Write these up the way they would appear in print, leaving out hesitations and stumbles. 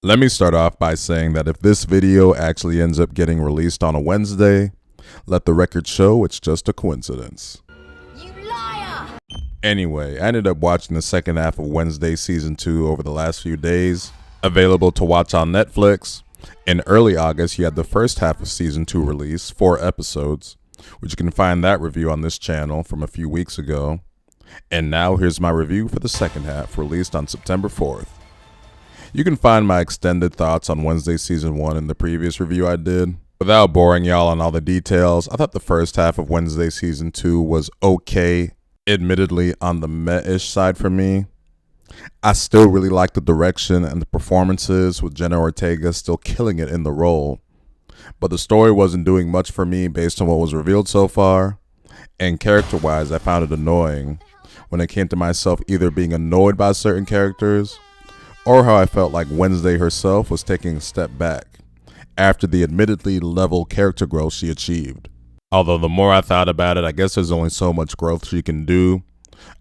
Let me start off by saying that if this video actually ends up getting released on a Wednesday, let the record show it's just a coincidence. You liar! Anyway, I ended up watching the second half of Wednesday Season 2 over the last few days. Available to watch on Netflix. In early August, you had the first half of Season 2 release, 4 episodes, which you can find that review on this channel from a few weeks ago. And now here's my review for the second half, released on September 4th. You can find my extended thoughts on Wednesday Season 1 in the previous review I did. Without boring y'all on all the details, I thought the first half of Wednesday Season 2 was okay, admittedly on the meh-ish side for me. I still really like the direction and the performances, with Jenna Ortega still killing it in the role. But the story wasn't doing much for me based on what was revealed so far, and character-wise I found it annoying when it came to myself either being annoyed by certain characters or how I felt like Wednesday herself was taking a step back after the admittedly level character growth she achieved. Although the more I thought about it, I guess there's only so much growth she can do,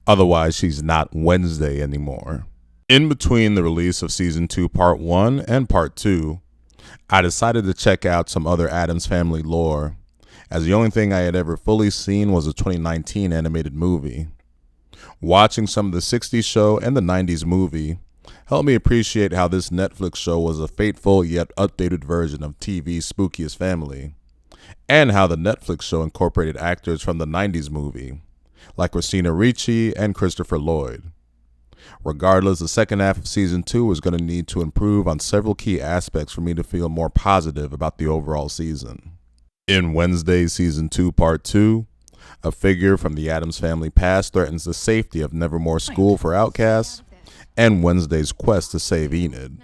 otherwise she's not Wednesday anymore. In between the release of Season 2 Part 1 and Part 2, I decided to check out some other Addams Family lore, as the only thing I had ever fully seen was a 2019 animated movie. Watching some of the 60s show and the 90s movie helped me appreciate how this Netflix show was a faithful yet updated version of TV's Spookiest Family, and how the Netflix show incorporated actors from the 90s movie, like Christina Ricci and Christopher Lloyd. Regardless, the second half of Season 2 is going to need to improve on several key aspects for me to feel more positive about the overall season. In Wednesday Season 2 Part 2, a figure from the Addams Family past threatens the safety of Nevermore School for Outcasts and Wednesday's quest to save Enid.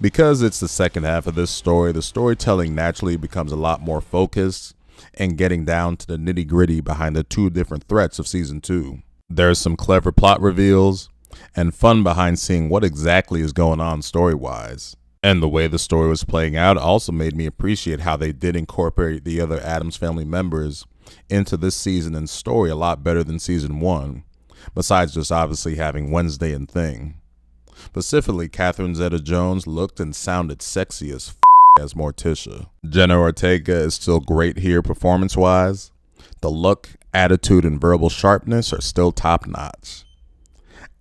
Because it's the second half of this story, the storytelling naturally becomes a lot more focused and getting down to the nitty-gritty behind the two different threats of Season 2. There's some clever plot reveals and fun behind seeing what exactly is going on story-wise. And the way the story was playing out also made me appreciate how they did incorporate the other Addams Family members into this season and story a lot better than Season 1. Besides just obviously having Wednesday and Thing. Specifically, Catherine Zeta-Jones looked and sounded sexy as as Morticia. Jenna Ortega is still great here performance-wise. The look, attitude, and verbal sharpness are still top-notch.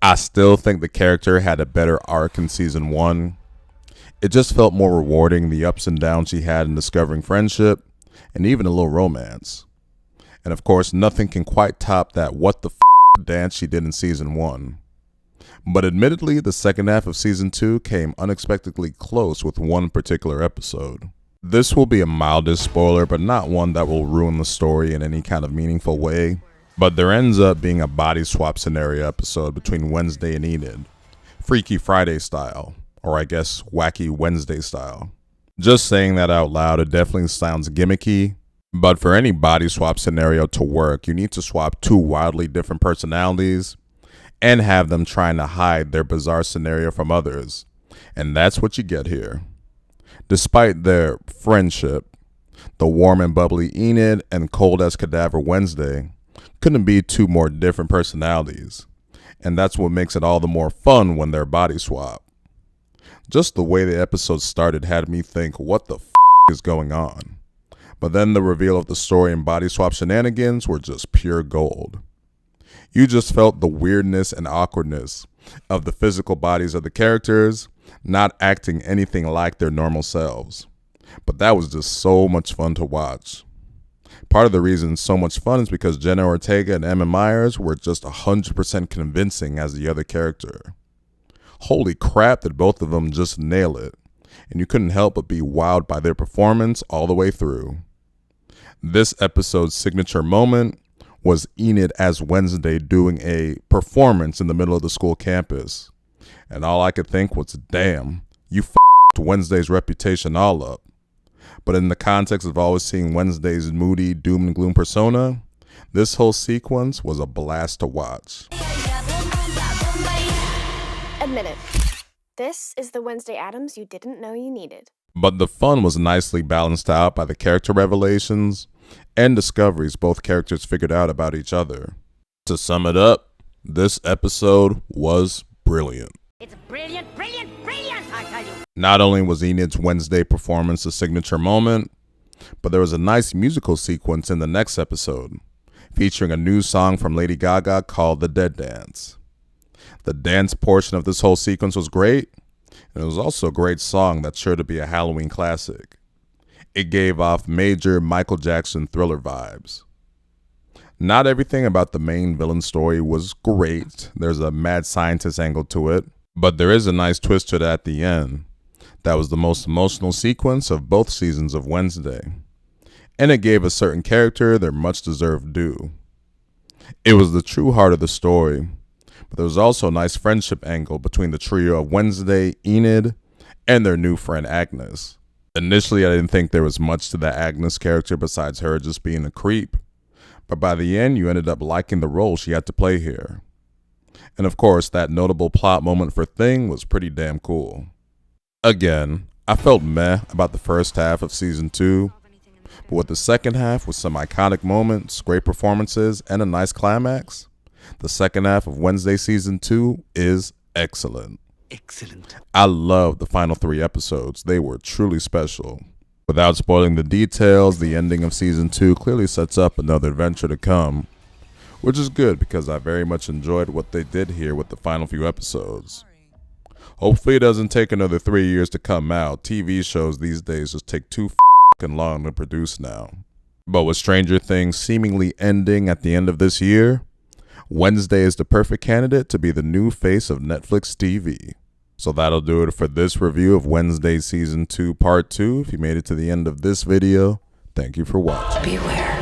I still think the character had a better arc in Season 1. It just felt more rewarding, the ups and downs she had in discovering friendship, and even a little romance. And of course, nothing can quite top that what the dance she did in Season 1. But admittedly, the second half of Season 2 came unexpectedly close with one particular episode. This will be a mildest spoiler, but not one that will ruin the story in any kind of meaningful way. But there ends up being a body swap scenario episode between Wednesday and Enid, Freaky Friday style, or I guess Wacky Wednesday style. Just saying that out loud, it definitely sounds gimmicky. But for any body swap scenario to work, you need to swap two wildly different personalities and have them trying to hide their bizarre scenario from others. And that's what you get here. Despite their friendship, the warm and bubbly Enid and cold as cadaver Wednesday couldn't be two more different personalities. And that's what makes it all the more fun when they're body swap. Just the way the episode started had me think, what the is going on? But then the reveal of the story and body swap shenanigans were just pure gold. You just felt the weirdness and awkwardness of the physical bodies of the characters not acting anything like their normal selves. But that was just so much fun to watch. Part of the reason it's so much fun is because Jenna Ortega and Emma Myers were just 100% convincing as the other character. Holy crap did both of them just nail it, and you couldn't help but be wowed by their performance all the way through. This episode's signature moment was Enid as Wednesday doing a performance in the middle of the school campus. And all I could think was, damn, you f***ed Wednesday's reputation all up. But in the context of always seeing Wednesday's moody doom and gloom persona, this whole sequence was a blast to watch. Admit it. This is the Wednesday Addams you didn't know you needed. But the fun was nicely balanced out by the character revelations and discoveries both characters figured out about each other. To sum it up, this episode was brilliant. It's brilliant, brilliant, brilliant, I tell you. Not only was Enid's Wednesday performance a signature moment, but there was a nice musical sequence in the next episode, featuring a new song from Lady Gaga called The Dead Dance. The dance portion of this whole sequence was great, and it was also a great song that's sure to be a Halloween classic. It gave off major Michael Jackson Thriller vibes. Not everything about the main villain story was great. There's a mad scientist angle to it, but there is a nice twist to it at the end. That was the most emotional sequence of both seasons of Wednesday, and it gave a certain character their much deserved due. It was the true heart of the story, but there was also a nice friendship angle between the trio of Wednesday, Enid, and their new friend Agnes. Initially, I didn't think there was much to the Agnes character besides her just being a creep, but by the end, you ended up liking the role she had to play here. And of course, that notable plot moment for Thing was pretty damn cool. Again, I felt meh about the first half of season 2, but with the second half with some iconic moments, great performances, and a nice climax, the second half of Wednesday season 2 is excellent. I loved the final 3 episodes. They were truly special. Without spoiling the details, the ending of season 2 clearly sets up another adventure to come, which is good because I very much enjoyed what they did here with the final few episodes. Hopefully it doesn't take another 3 years to come out. TV shows these days just take too f***ing long to produce now. But with Stranger Things seemingly ending at the end of this year, Wednesday is the perfect candidate to be the new face of Netflix TV. So that'll do it for this review of Wednesday Season 2 Part 2. If you made it to the end of this video, thank you for watching. Beware.